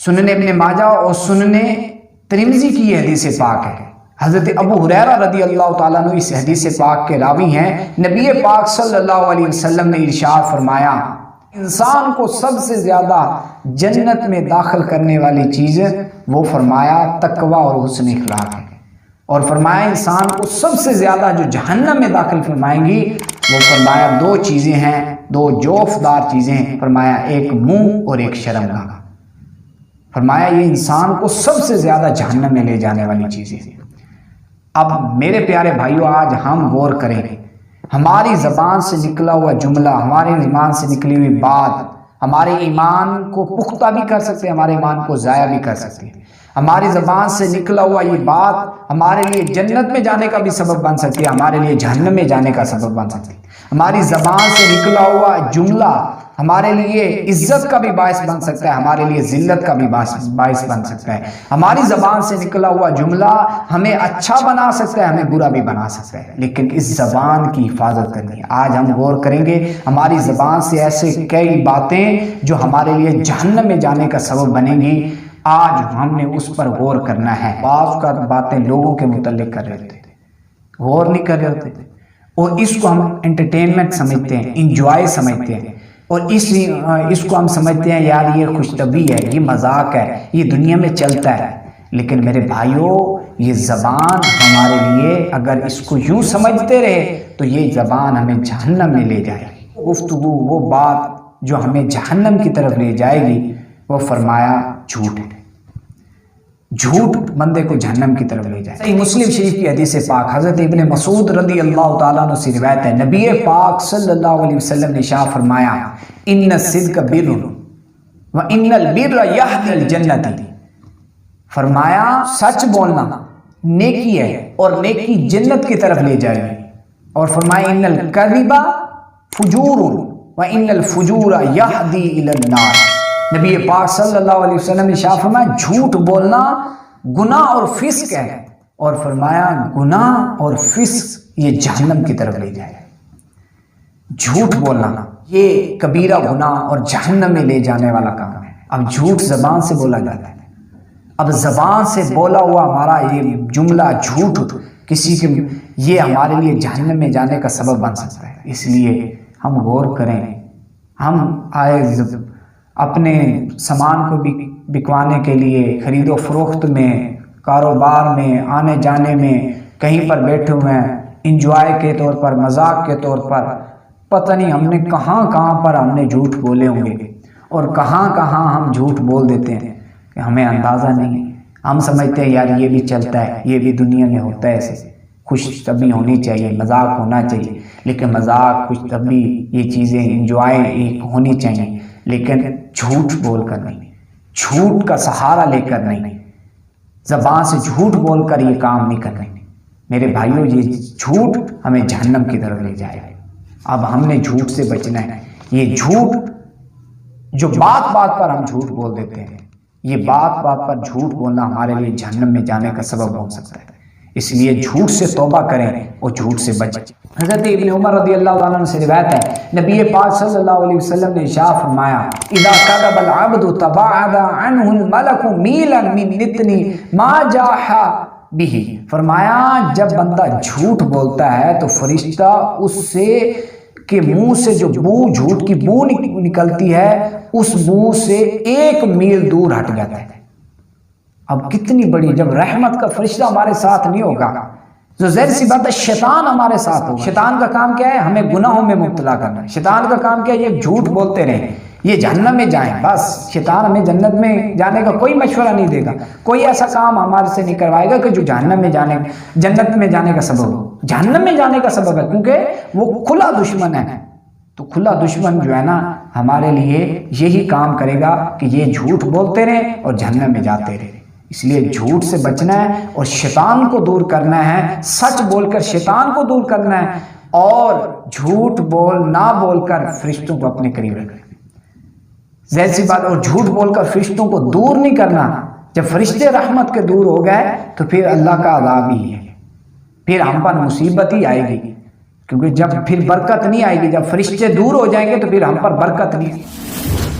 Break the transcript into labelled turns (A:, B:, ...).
A: سنن ابن ماجہ اور سنن ترمذی کی یہ حدیث پاک ہے۔ حضرت ابو ہریرہ رضی اللہ تعالیٰ عنہ اس حدیث پاک کے راوی ہیں۔ نبی پاک صلی اللہ علیہ وسلم نے ارشاد فرمایا، انسان کو سب سے زیادہ جنت میں داخل کرنے والی چیز وہ فرمایا تقوی اور حسن اخلاق ہے، اور فرمایا انسان کو سب سے زیادہ جو جہنم میں داخل فرمائیں گی وہ فرمایا دو چیزیں ہیں، دو جوفدار چیزیں ہیں، فرمایا ایک منہ اور ایک شرمگاہ۔ فرمایا یہ انسان کو سب سے زیادہ جہنم میں لے جانے والی چیزیں ہیں۔ اب میرے پیارے بھائیوں، آج ہم غور کریں، ہماری زبان سے نکلا ہوا جملہ، ہمارے زبان سے نکلی ہوئی بات ہمارے ایمان کو پختہ بھی کر سکتے ہیں، ہمارے ایمان کو ضائع بھی کر سکتے ہیں۔ ہماری زبان سے نکلا ہوا یہ بات ہمارے لیے جنت میں جانے کا بھی سبب بن سکتی ہے، ہمارے لیے جہنم میں جانے کا سبب بن سکتی ہے۔ ہماری زبان سے نکلا ہوا جملہ ہمارے لیے عزت کا بھی باعث بن سکتا ہے، ہمارے لیے ذلت کا بھی باعث بن سکتا ہے۔ ہماری زبان سے نکلا ہوا جملہ ہمیں اچھا بنا سکتا ہے، ہمیں برا بھی بنا سکتا ہے، لیکن اس زبان کی حفاظت کرنی ہے۔ آج ہم غور کریں گے، ہماری زبان سے ایسے کئی باتیں جو ہمارے لیے جہنم میں جانے کا سبب بنیں گی، آج ہم نے اس پر غور کرنا ہے۔ بعض کا باتیں لوگوں کے متعلق کر رہے ہوتے تھے، غور نہیں کر رہے ہوتے تھے، اور اس کو ہم انٹرٹینمنٹ سمجھتے ہیں، انجوائے سمجھتے ہیں، اور اس کو ہم سمجھتے ہیں یار یہ خوش طبعی ہے، یہ مذاق ہے، یہ دنیا میں چلتا ہے۔ لیکن میرے بھائیوں، یہ زبان ہمارے لیے اگر اس کو یوں سمجھتے رہے تو یہ زبان ہمیں جہنم میں لے جائے گی۔ گفتگو، وہ بات جو ہمیں جہنم کی طرف لے جائے گی، وہ فرمایا جھوٹ ہے۔ جھوٹ بندے کو جہنم کی طرف لے جائے۔ صحیح مسلم شریف کی حدیث پاک حضرت ابن مسعود رضی اللہ تعالیٰ عنہ سے روایت ہے، نبی پاک صلی اللہ علیہ وسلم نے ارشاد فرمایا، ان الصدق بر وان البر یہدی الجنۃ۔ فرمایا سچ بولنا نیکی ہے اور نیکی جنت کی طرف لے جائے گی، اور فرمایا ان الکذب فجور وان الفجور یہدی الی النار۔ نبی پاک صلی اللہ علیہ وسلم نے ارشاد فرمایا جھوٹ بولنا گناہ اور فسق ہے، اور فرمایا گناہ اور فسق یہ جہنم کی طرف لے جائے۔ جھوٹ بولنا یہ کبیرہ گناہ اور جہنم میں لے جانے والا کام ہے۔ اب جھوٹ زبان سے بولا جاتا ہے، اب زبان سے بولا ہوا ہمارا یہ جملہ جھوٹ کسی کے یہ ہمارے لیے جہنم میں جانے کا سبب بن سکتا ہے۔ اس لیے ہم غور کریں، ہم اپنے سامان کو بکوانے کے لیے خرید و فروخت میں، کاروبار میں، آنے جانے میں، کہیں پر بیٹھے ہوئے ہیں انجوائے کے طور پر، مذاق کے طور پر، پتہ نہیں ہم نے کہاں پر ہم نے جھوٹ بولے ہوں گے، اور کہاں ہم جھوٹ بول دیتے ہیں کہ ہمیں اندازہ نہیں۔ ہم سمجھتے ہیں یار یہ بھی چلتا ہے، یہ بھی دنیا میں ہوتا ہے، ایسے خوش طبعی ہونی چاہیے، مذاق ہونا چاہیے، لیکن مذاق، خوش طبعی، یہ چیزیں انجوائے ہونی چاہیے، لیکن جھوٹ بول کر نہیں، جھوٹ کا سہارا لے کر نہیں، زبان سے جھوٹ بول کر یہ کام نہیں کرنا۔ میرے بھائیوں، یہ جھوٹ ہمیں جہنم کی طرف لے جائے گا۔ اب ہم نے جھوٹ سے بچنا ہے۔ یہ جھوٹ جو بات پر ہم جھوٹ بول دیتے ہیں، یہ بات پر جھوٹ بولنا ہمارے لیے جہنم میں جانے کا سبب ہو سکتا ہے۔ اس لیے جھوٹ سے توبہ کریں اور جھوٹ سے بچیں۔ حضرت ابن عمر رضی اللہ عنہ سے روایت ہے، نبی پاک صلی اللہ علیہ وسلم نے ارشاد فرمایا، اذا كذب العبد تباعد عنه الملك میلا من نتن ما جاح به۔ فرمایا جب بندہ جھوٹ بولتا ہے تو فرشتہ اس سے کے منہ سے جو بو، جھوٹ کی بو نکلتی ہے، اس بو سے 1 میل دور ہٹ جاتا ہے۔ اب کتنی بڑی، جب رحمت کا فرشتہ ہمارے ساتھ نہیں ہوگا تو ظاہر سی بات ہے شیطان ہمارے ساتھ ہوگا۔ شیطان کا کام کیا ہے؟ ہمیں گناہوں میں مبتلا کرنا ہے۔ شیطان کا کام کیا ہے؟ یہ جھوٹ بولتے رہیں، یہ جہنم میں جائیں، بس شیطان ہمیں جنت میں جانے کا کوئی مشورہ نہیں دے گا، کوئی ایسا کام ہمارے سے نہیں کروائے گا کہ جو جنت میں جانے کا سبب ہو، جہنم میں جانے کا سبب ہے، کیونکہ وہ کھلا دشمن ہے۔ تو کھلا دشمن جو ہے نا ہمارے لیے یہی کام کرے گا کہ یہ جھوٹ بولتے رہیں اور جہنم میں جاتے رہیں۔ اس لیے جھوٹ سے بچنا ہے اور شیطان کو دور کرنا ہے، سچ بول کر شیطان کو دور کرنا ہے، اور جھوٹ نہ بول کر فرشتوں کو اپنے قریب رکھنا ہے۔ ظاہر سی بات، اور جھوٹ بول کر فرشتوں کو دور نہیں کرنا۔ جب فرشتے رحمت کے دور ہو گئے تو پھر اللہ کا عذاب ہی ہے، پھر ہم پر مصیبت ہی آئے گی، کیونکہ جب پھر برکت نہیں آئے گی، جب فرشتے دور ہو جائیں گے تو پھر ہم پر برکت نہیں آئے گی۔